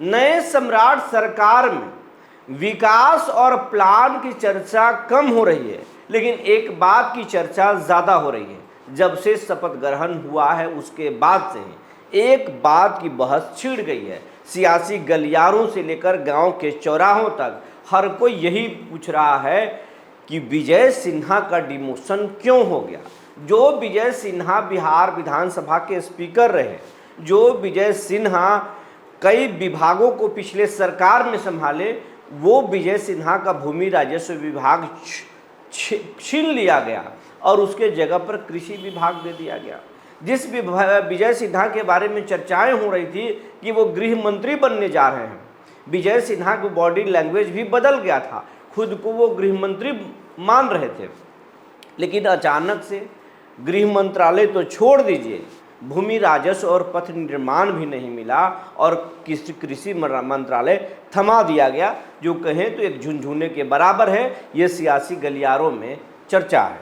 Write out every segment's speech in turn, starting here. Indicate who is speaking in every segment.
Speaker 1: नए सम्राट सरकार में विकास और प्लान की चर्चा कम हो रही है, लेकिन एक बात की चर्चा ज़्यादा हो रही है। जब से शपथ ग्रहण हुआ है उसके बाद से ही एक बात की बहस छिड़ गई है। सियासी गलियारों से लेकर गांव के चौराहों तक हर कोई यही पूछ रहा है कि विजय सिन्हा का डिमोशन क्यों हो गया। जो विजय सिन्हा बिहार विधानसभा के स्पीकर रहे, जो विजय सिन्हा कई विभागों को पिछले सरकार में संभाले, वो विजय सिन्हा का भूमि राजस्व विभाग छीन लिया गया और उसके जगह पर कृषि विभाग दे दिया गया। जिस विजय सिन्हा के बारे में चर्चाएं हो रही थी कि वो गृह मंत्री बनने जा रहे हैं, विजय सिन्हा की बॉडी लैंग्वेज भी बदल गया था, खुद को वो गृह मंत्री मान रहे थे। लेकिन अचानक से गृह मंत्रालय तो छोड़ दीजिए, भूमि राजस्व और पथ निर्माण भी नहीं मिला और कृषि मंत्रालय थमा दिया गया, जो कहें तो एक झुनझुने के बराबर है। ये सियासी गलियारों में चर्चा है।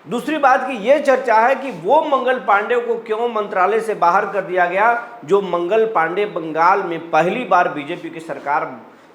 Speaker 1: दूसरी बात की ये चर्चा है कि वो मंगल पांडे को क्यों मंत्रालय से बाहर कर दिया गया, जो मंगल पांडे बंगाल में पहली बार बीजेपी की सरकार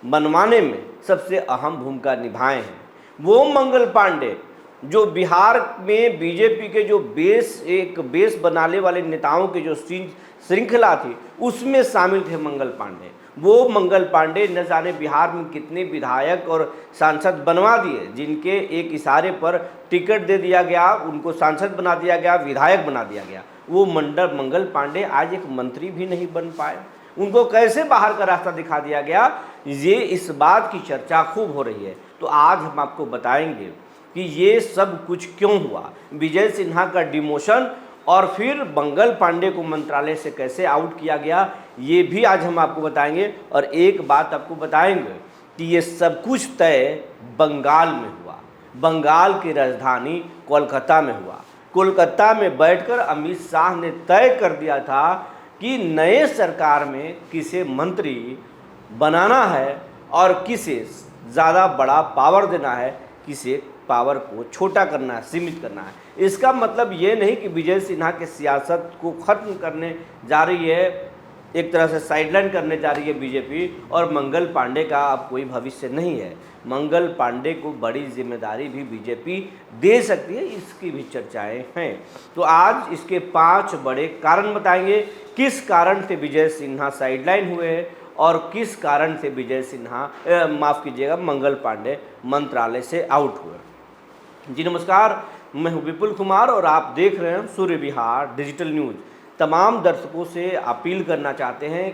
Speaker 1: बनवाने में सबसे अहम भूमिका निभाए हैं। वो मंगल पांडे जो बिहार में बीजेपी के जो बेस बनाने वाले नेताओं की जो श्रृंखला थी उसमें शामिल थे मंगल पांडे। वो मंगल पांडे न जाने बिहार में कितने विधायक और सांसद बनवा दिए, जिनके एक इशारे पर टिकट दे दिया गया, उनको सांसद बना दिया गया, विधायक बना दिया गया। वो मंगल पांडे आज एक मंत्री भी नहीं बन पाए। उनको कैसे बाहर का रास्ता दिखा दिया गया, ये इस बात की चर्चा खूब हो रही है। तो आज हम आपको बताएंगे कि ये सब कुछ क्यों हुआ, विजय सिन्हा का डिमोशन और फिर मंगल पांडे को मंत्रालय से कैसे आउट किया गया, ये भी आज हम आपको बताएंगे। और एक बात आपको बताएंगे कि ये सब कुछ तय बंगाल में हुआ, बंगाल की राजधानी कोलकाता में हुआ। कोलकाता में बैठकर अमित शाह ने तय कर दिया था कि नए सरकार में किसे मंत्री बनाना है और किसे ज़्यादा बड़ा पावर देना है, किसे पावर को छोटा करना है, सीमित करना है। इसका मतलब ये नहीं कि विजय सिन्हा के सियासत को ख़त्म करने जा रही है, एक तरह से साइडलाइन करने जा रही है बीजेपी, और मंगल पांडे का अब कोई भविष्य नहीं है। मंगल पांडे को बड़ी जिम्मेदारी भी बीजेपी दे सकती है, इसकी भी चर्चाएं हैं। तो आज इसके 5 बड़े कारण बताएंगे, किस कारण से विजय सिन्हा साइडलाइन हुए हैं और किस कारण से विजय सिन्हा माफ़ कीजिएगा मंगल पांडे मंत्रालय से आउट हुए। जी नमस्कार, मैं हूं विपुल कुमार और आप देख रहे हैं सूर्य विहार डिजिटल न्यूज़। तमाम दर्शकों से अपील करना चाहते हैं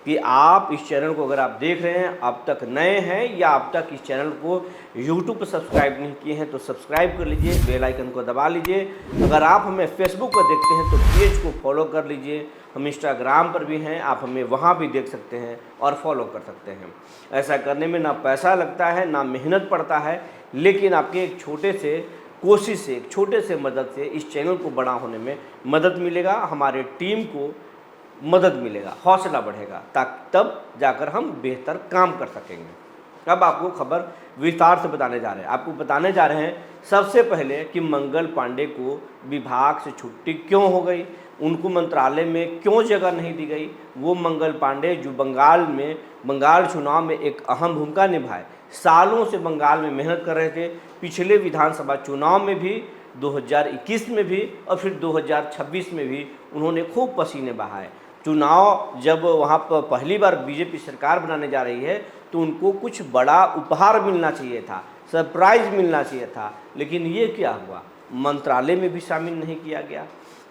Speaker 1: कि आप इस चैनल को, अगर आप देख रहे हैं, अब तक नए हैं या अब तक इस चैनल को YouTube पर सब्सक्राइब नहीं किए हैं तो सब्सक्राइब कर लीजिए, बेल आइकन को दबा लीजिए। अगर आप हमें फेसबुक पर देखते हैं तो पेज को फॉलो कर लीजिए। हम इंस्टाग्राम पर भी हैं, आप हमें वहाँ भी देख सकते हैं और फॉलो कर सकते हैं। ऐसा करने में ना पैसा लगता है, ना मेहनत पड़ता है, लेकिन आपके एक छोटे से कोशिश से, एक छोटे से मदद से इस चैनल को बड़ा होने में मदद मिलेगा, हमारे टीम को मदद मिलेगा, हौसला बढ़ेगा, ताकि तब जाकर हम बेहतर काम कर सकेंगे। अब आपको खबर विस्तार से बताने जा रहे हैं। आपको बताने जा रहे हैं सबसे पहले कि मंगल पांडे को विभाग से छुट्टी क्यों हो गई, उनको मंत्रालय में क्यों जगह नहीं दी गई। वो मंगल पांडे जो बंगाल चुनाव में एक अहम भूमिका निभाए, सालों से बंगाल में मेहनत कर रहे थे, पिछले विधानसभा चुनाव में भी, 2021 में भी और फिर 2026 में भी उन्होंने खूब पसीने बहाए। चुनाव जब वहाँ पर पहली बार बीजेपी सरकार बनाने जा रही है तो उनको कुछ बड़ा उपहार मिलना चाहिए था, सरप्राइज मिलना चाहिए था, लेकिन ये क्या हुआ, मंत्रालय में भी शामिल नहीं किया गया।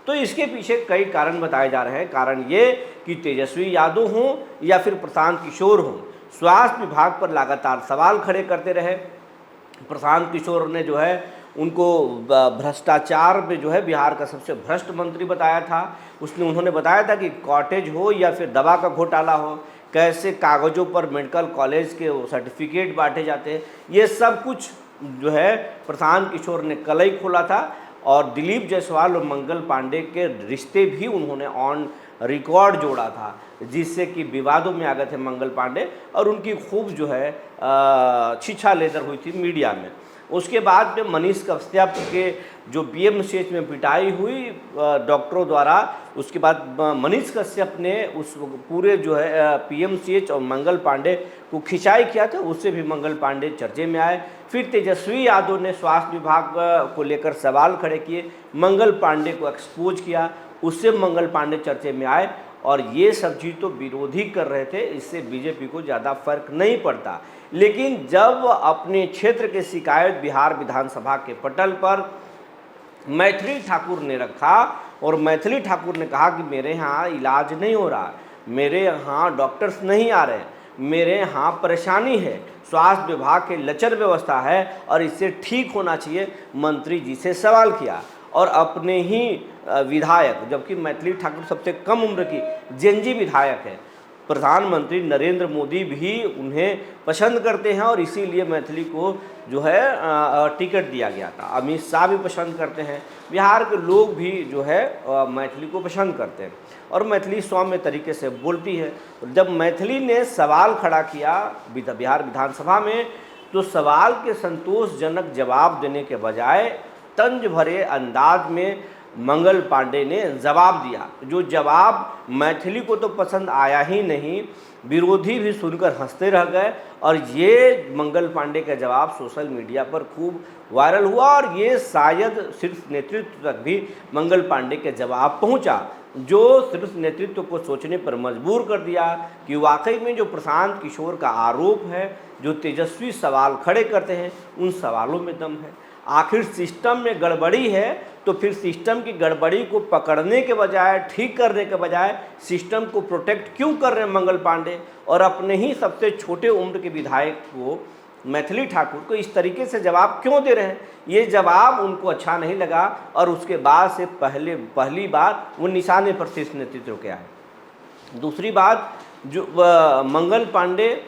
Speaker 1: तो इसके पीछे कई कारण बताए जा रहे हैं। कारण ये कि तेजस्वी यादव हों या फिर प्रशांत किशोर हों, स्वास्थ्य विभाग पर लगातार सवाल खड़े करते रहे। प्रशांत किशोर ने जो है उनको भ्रष्टाचार में जो है बिहार का सबसे भ्रष्ट मंत्री बताया था। उन्होंने बताया था कि कॉटेज हो या फिर दवा का घोटाला हो, कैसे कागज़ों पर मेडिकल कॉलेज के सर्टिफिकेट बांटे जाते हैं, ये सब कुछ जो है प्रशांत किशोर ने कल ही खोला था। और दिलीप जायसवाल और मंगल पांडे के रिश्ते भी उन्होंने ऑन रिकॉर्ड जोड़ा था, जिससे कि विवादों में आ गए थे मंगल पांडे और उनकी खूब जो है छीछा लेदर हुई थी मीडिया में। उसके बाद में मनीष कश्यप के जो पीएमसीएच में पिटाई हुई डॉक्टरों द्वारा, उसके बाद मनीष कश्यप ने उस पूरे जो है पीएमसीएच और मंगल पांडे को खिंचाई किया था, उससे भी मंगल पांडे चर्चे में आए। फिर तेजस्वी यादव ने स्वास्थ्य विभाग को लेकर सवाल खड़े किए, मंगल पांडे को एक्सपोज किया, उससे मंगल पांडे चर्चे में आए। और ये सब चीज़ तो विरोधी कर रहे थे, इससे बीजेपी को ज़्यादा फर्क नहीं पड़ता। लेकिन जब अपने क्षेत्र के शिकायत बिहार विधानसभा के पटल पर मैथिली ठाकुर ने रखा और मैथिली ठाकुर ने कहा कि मेरे यहाँ इलाज नहीं हो रहा, मेरे यहाँ डॉक्टर्स नहीं आ रहे, मेरे यहाँ परेशानी है, स्वास्थ्य विभाग के लचर व्यवस्था है और इससे ठीक होना चाहिए, मंत्री जी से सवाल किया। और अपने ही विधायक, जबकि मैथिली ठाकुर सबसे कम उम्र की जेनजी विधायक है, प्रधानमंत्री नरेंद्र मोदी भी उन्हें पसंद करते हैं और इसीलिए मैथिली को जो है टिकट दिया गया था। अमित शाह भी पसंद करते हैं, बिहार के लोग भी जो है मैथिली को पसंद करते हैं और मैथिली सौम्य तरीके से बोलती है। जब मैथिली ने सवाल खड़ा किया बिहार विधानसभा में, तो सवाल के संतोषजनक जवाब देने के बजाय तंज भरे अंदाज में मंगल पांडे ने जवाब दिया, जो जवाब मैथिली को तो पसंद आया ही नहीं, विरोधी भी सुनकर हंसते रह गए। और ये मंगल पांडे का जवाब सोशल मीडिया पर खूब वायरल हुआ और ये शायद शीर्ष नेतृत्व तक भी मंगल पांडे के जवाब पहुंचा, जो शीर्ष नेतृत्व को सोचने पर मजबूर कर दिया कि वाकई में जो प्रशांत किशोर का आरोप है, जो तेजस्वी सवाल खड़े करते हैं, उन सवालों में दम है। आखिर सिस्टम में गड़बड़ी है तो फिर सिस्टम की गड़बड़ी को पकड़ने के बजाय, ठीक करने के बजाय सिस्टम को प्रोटेक्ट क्यों कर रहे हैं मंगल पांडे, और अपने ही सबसे छोटे उम्र के विधायक को मैथिली ठाकुर को इस तरीके से जवाब क्यों दे रहे हैं। ये जवाब उनको अच्छा नहीं लगा और उसके बाद से पहली बार वो निशाने पर शीर्ष नेतृत्व के आए। दूसरी बात, जो मंगल पांडे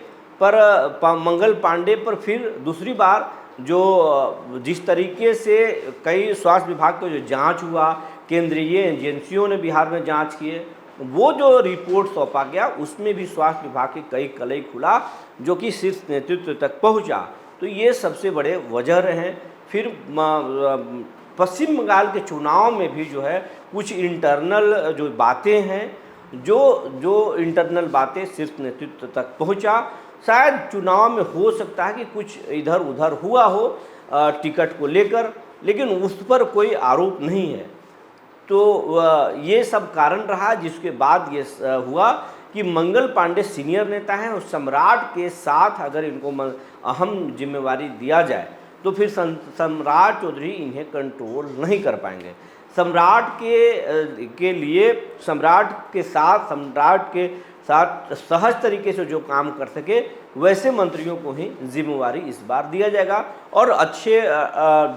Speaker 1: पर फिर दूसरी बार जो जिस तरीके से कई स्वास्थ्य विभाग का जो जांच हुआ, केंद्रीय एजेंसियों ने बिहार में जांच किए, वो जो रिपोर्ट सौंपा गया उसमें भी स्वास्थ्य विभाग के कई कलई खुला, जो कि शीर्ष नेतृत्व तक पहुंचा। तो ये सबसे बड़े वजह रहे। फिर पश्चिम बंगाल के चुनाव में भी जो है कुछ इंटरनल जो बातें हैं, जो इंटरनल बातें शीर्ष नेतृत्व तक पहुंचा। शायद चुनाव में हो सकता है कि कुछ इधर उधर हुआ हो टिकट को लेकर, लेकिन उस पर कोई आरोप नहीं है। तो ये सब कारण रहा, जिसके बाद ये हुआ कि मंगल पांडे सीनियर नेता हैं और सम्राट के साथ अगर इनको अहम जिम्मेवारी दिया जाए तो फिर सम्राट चौधरी इन्हें कंट्रोल नहीं कर पाएंगे। सम्राट के साथ सहज तरीके से जो काम कर सके वैसे मंत्रियों को ही जिम्मेवारी इस बार दिया जाएगा और अच्छे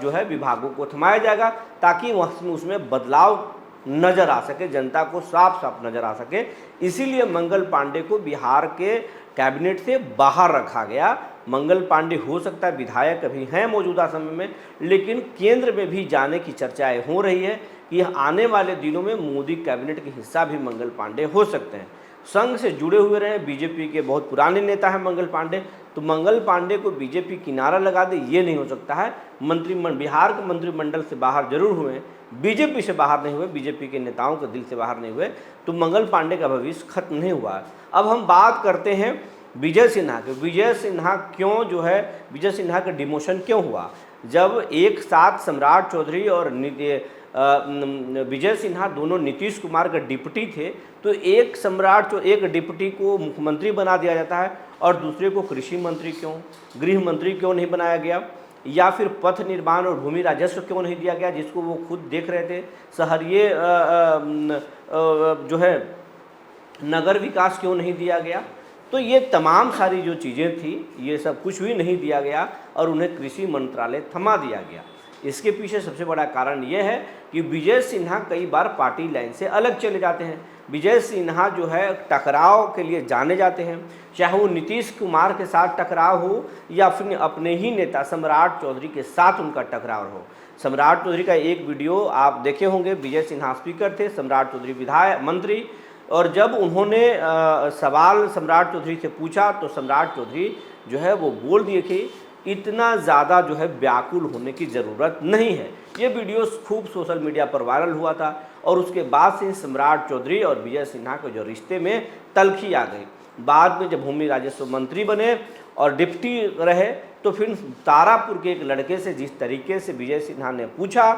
Speaker 1: जो है विभागों को थमाया जाएगा, ताकि उसमें बदलाव नज़र आ सके, जनता को साफ साफ नज़र आ सके। इसीलिए मंगल पांडे को बिहार के कैबिनेट से बाहर रखा गया। मंगल पांडे हो सकता है विधायक अभी हैं मौजूदा समय में, लेकिन केंद्र में भी जाने की चर्चाएं हो रही है कि आने वाले दिनों में मोदी कैबिनेट के हिस्सा भी मंगल पांडे हो सकते हैं। संघ से जुड़े हुए रहे, बीजेपी के बहुत पुराने नेता हैं मंगल पांडे, तो मंगल पांडे को बीजेपी किनारा लगा दे ये नहीं हो सकता है। बिहार के मंत्रिमंडल से बाहर जरूर हुए, बीजेपी से बाहर नहीं हुए, बीजेपी के नेताओं के दिल से बाहर नहीं हुए, तो मंगल पांडे का भविष्य खत्म नहीं हुआ। अब हम बात करते हैं विजय सिन्हा के। विजय सिन्हा का डिमोशन क्यों हुआ? जब एक साथ सम्राट चौधरी और विजय सिन्हा दोनों नीतीश कुमार का डिप्टी थे, तो एक डिप्टी को मुख्यमंत्री बना दिया जाता है और दूसरे को कृषि मंत्री क्यों, गृह मंत्री क्यों नहीं बनाया गया, या फिर पथ निर्माण और भूमि राजस्व क्यों नहीं दिया गया, जिसको वो खुद देख रहे थे। शहरीय जो है नगर विकास क्यों नहीं दिया गया। तो ये तमाम सारी जो चीज़ें थी, ये सब कुछ भी नहीं दिया गया और उन्हें कृषि मंत्रालय थमा दिया गया। इसके पीछे सबसे बड़ा कारण ये है कि विजय सिन्हा कई बार पार्टी लाइन से अलग चले जाते हैं। विजय सिन्हा जो है टकराव के लिए जाने जाते हैं, चाहे वो नीतीश कुमार के साथ टकराव हो या फिर अपने ही नेता सम्राट चौधरी के साथ उनका टकराव हो। सम्राट चौधरी का एक वीडियो आप देखे होंगे, विजय सिन्हा स्पीकर थे, सम्राट चौधरी विधायक मंत्री, और जब उन्होंने सवाल सम्राट चौधरी से पूछा तो सम्राट चौधरी जो है वो बोल दिए थे इतना ज़्यादा जो है व्याकुल होने की ज़रूरत नहीं है। ये वीडियो खूब सोशल मीडिया पर वायरल हुआ था और उसके बाद से सम्राट चौधरी और विजय सिन्हा के जो रिश्ते में तल्खी आ गई। बाद में जब भूमि राजस्व मंत्री बने और डिप्टी रहे तो फिर तारापुर के एक लड़के से जिस तरीके से विजय सिन्हा ने पूछा,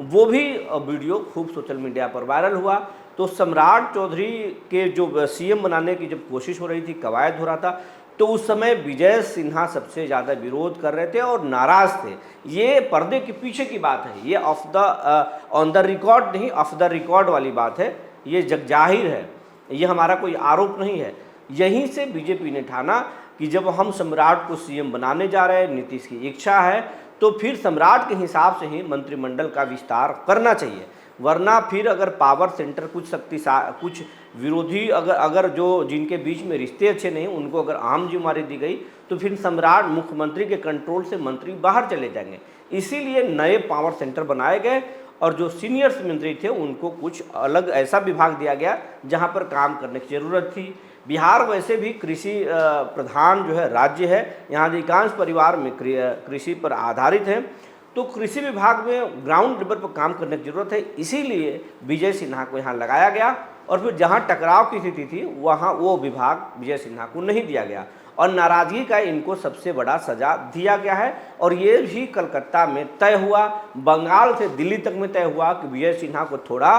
Speaker 1: वो भी वीडियो खूब सोशल मीडिया पर वायरल हुआ। तो सम्राट चौधरी के जो सीएम बनाने की जब कोशिश हो रही थी, कवायद हो रहा था, तो उस समय विजय सिन्हा सबसे ज़्यादा विरोध कर रहे थे और नाराज़ थे। ये पर्दे के पीछे की बात है, ये ऑन द रिकॉर्ड नहीं, ऑफ द रिकॉर्ड वाली बात है, ये जग जाहिर है, ये हमारा कोई आरोप नहीं है। यहीं से बीजेपी ने ठाना कि जब हम सम्राट को सीएम बनाने जा रहे हैं, नीतीश की इच्छा है, तो फिर सम्राट के हिसाब से ही मंत्रिमंडल का विस्तार करना चाहिए। वरना फिर अगर पावर सेंटर कुछ विरोधी अगर जो जिनके बीच में रिश्ते अच्छे नहीं, उनको अगर आम जिम्मेदारी दी गई तो फिर सम्राट मुख्यमंत्री के कंट्रोल से मंत्री बाहर चले जाएंगे। इसीलिए नए पावर सेंटर बनाए गए और जो सीनियर मंत्री थे उनको कुछ अलग ऐसा विभाग दिया गया जहां पर काम करने की ज़रूरत थी। बिहार वैसे भी कृषि प्रधान जो है राज्य है, यहाँ अधिकांश परिवार में कृषि पर आधारित है, तो कृषि विभाग में ग्राउंड लेवल पर काम करने की ज़रूरत है। इसीलिए विजय सिन्हा को यहाँ लगाया गया और फिर जहाँ टकराव की स्थिति थी वहाँ वो विभाग विजय सिन्हा को नहीं दिया गया और नाराज़गी का इनको सबसे बड़ा सज़ा दिया गया है। और ये भी कलकत्ता में तय हुआ, बंगाल से दिल्ली तक में तय हुआ कि विजय सिन्हा को थोड़ा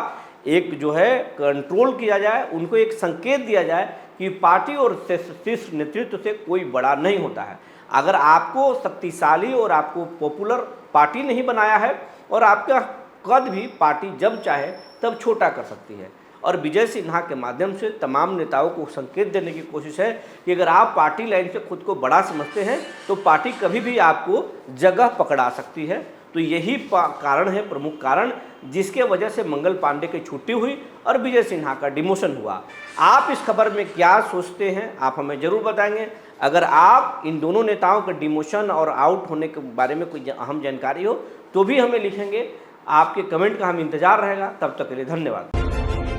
Speaker 1: एक जो है कंट्रोल किया जाए, उनको एक संकेत दिया जाए कि पार्टी और शीर्ष नेतृत्व से कोई बड़ा नहीं होता है। अगर आपको शक्तिशाली और आपको पॉपुलर पार्टी नहीं बनाया है और आपका कद भी पार्टी जब चाहे तब छोटा कर सकती है। और विजय सिन्हा के माध्यम से तमाम नेताओं को संकेत देने की कोशिश है कि अगर आप पार्टी लाइन से खुद को बड़ा समझते हैं तो पार्टी कभी भी आपको जगह पकड़ा सकती है। तो यही कारण है, प्रमुख कारण, जिसके वजह से मंगल पांडे की छुट्टी हुई और विजय सिन्हा का डिमोशन हुआ। आप इस खबर में क्या सोचते हैं, आप हमें ज़रूर बताएंगे। अगर आप इन दोनों नेताओं के डिमोशन और आउट होने के बारे में कोई अहम जानकारी हो तो भी हमें लिखेंगे। आपके कमेंट का हम इंतज़ार रहेगा। तब तक के लिए धन्यवाद।